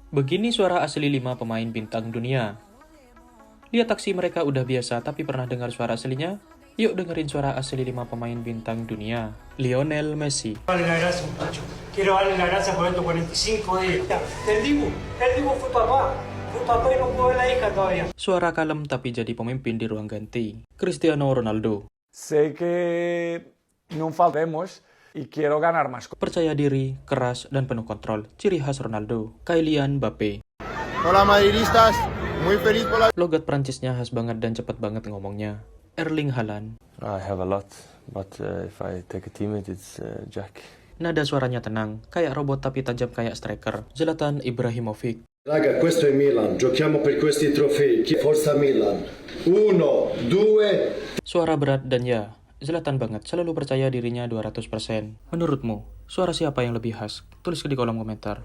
Begini suara asli 5 pemain bintang dunia. Lihat aksi mereka udah biasa, tapi pernah dengar suara aslinya? Yuk dengerin suara asli 5 pemain bintang dunia. Lionel Messi. Darle las gracias, muchacho. Quiero darle las gracias por estos 45 días. El Dibu fue papá. Fue papá y no pudo ver la hija todavía. Suara kalem tapi jadi pemimpin di ruang ganti. Cristiano Ronaldo. Sé que non faltemos y quiero ganar más. Percaya diri, keras, dan penuh kontrol. Ciri khas Ronaldo. Kylian Mbappe. Hola madridistas, muy feliz por la... Logat Prancisnya khas banget dan cepet banget ngomongnya. Erling Haaland. I have a lot, but if I take a teammate, it's Jack. Nada suaranya tenang, kayak robot tapi tajam kayak striker. Zlatan Ibrahimovic. Raga, questo è Milan, giochiamo per questi trofei. Forza Milan. 1, 2. Suara berat dan ya, Zlatan banget, selalu percaya dirinya 200%. Menurutmu, suara siapa yang lebih khas? Tulis di kolom komentar.